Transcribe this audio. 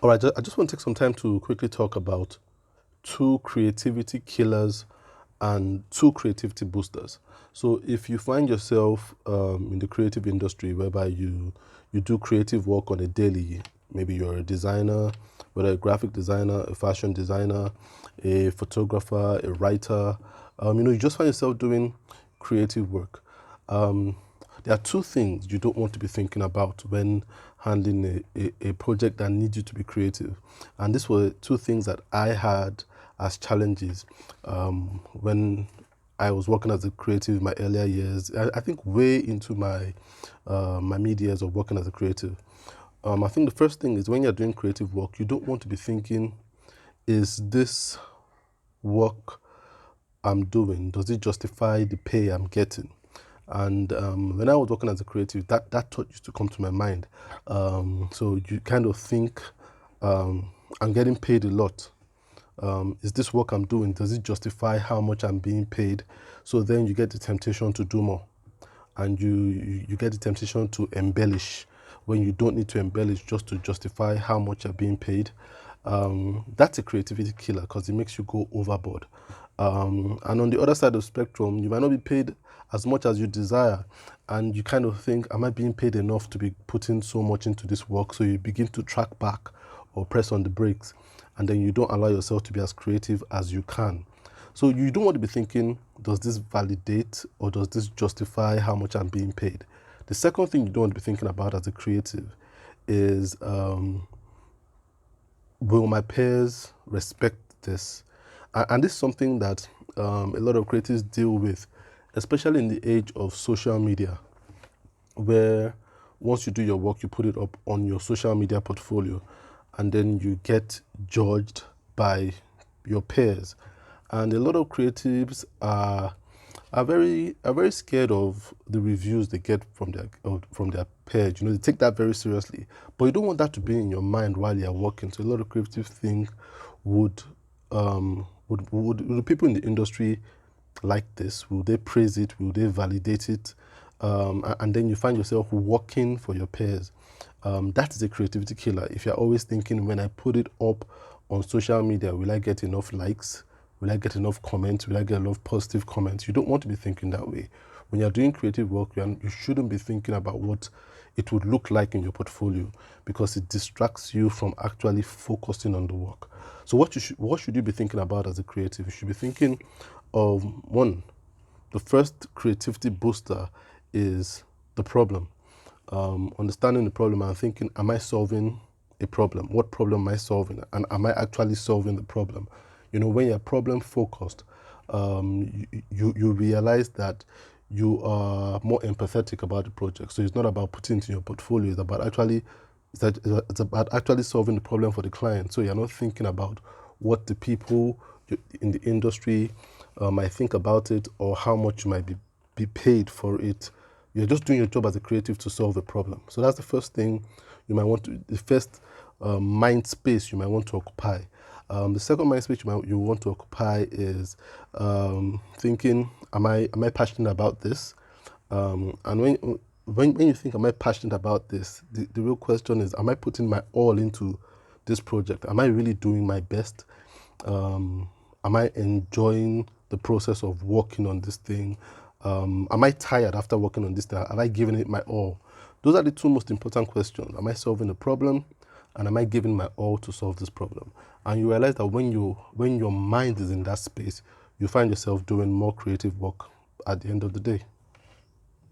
All right, I just want to take some time to quickly talk about two creativity killers and two creativity boosters. So if you find yourself in the creative industry whereby you do creative work on a daily, maybe you're a designer, whether a graphic designer, a fashion designer, a photographer, a writer, you just find yourself doing creative work. Um, there are two things you don't want to be thinking about when handling a project that needs you to be creative. And these were two things that I had as challenges when I was working as a creative in my earlier years. I think way into my mid years of working as a creative. I think the first thing is when you're doing creative work, you don't want to be thinking, is this work I'm doing, does it justify the pay I'm getting? And when I was working as a creative, that thought used to come to my mind. So you kind of think, I'm getting paid a lot. Is this work I'm doing, does it justify how much I'm being paid? So then you get the temptation to do more. And you get the temptation to embellish when you don't need to embellish just to justify how much you're being paid. That's a creativity killer because it makes you go overboard. And on the other side of the spectrum, you might not be paid as much as you desire, and you kind of think, am I being paid enough to be putting so much into this work? So you begin to track back or press on the brakes, and then you don't allow yourself to be as creative as you can. So you don't want to be thinking, does this validate or does this justify how much I'm being paid? The second thing you don't want to be thinking about as a creative is, will my peers respect this? And this is something that a lot of creatives deal with, especially in the age of social media, where once you do your work, you put it up on your social media portfolio, and then you get judged by your peers. And a lot of creatives are very scared of the reviews they get from their peers. They take that very seriously. But you don't want that to be in your mind while you're working. So a lot of creatives think, would the people in the industry like this? Will they praise it? Will they validate it? And then you find yourself working for your peers. That is a creativity killer. If you're always thinking, when I put it up on social media, will I get enough likes? Will I get enough comments? Will I get enough positive comments? You don't want to be thinking that way. When you're doing creative work, you shouldn't be thinking about what it would look like in your portfolio, because it distracts you from actually focusing on the work. So what should you be thinking about as a creative? You should be thinking of, one, the first creativity booster is the problem. Understanding the problem and thinking, am I solving a problem? What problem am I solving? And am I actually solving the problem? When you're problem focused, you realize that you are more empathetic about the project. So it's not about putting it in your portfolio. It's about actually solving the problem for the client. So you're not thinking about what the people in the industry might think about it, or how much you might be paid for it. You're just doing your job as a creative to solve a problem. So that's the first thing the first mind space you might want to occupy. The second mind space you want to occupy is thinking, am I passionate about this? And when you think, am I passionate about this, the real question is, am I putting my all into this project? Am I really doing my best? Am I enjoying the process of working on this thing? Am I tired after working on this thing? Am I giving it my all? Those are the two most important questions. Am I solving a problem? And am I giving my all to solve this problem? And you realize that when your mind is in that space, you find yourself doing more creative work at the end of the day.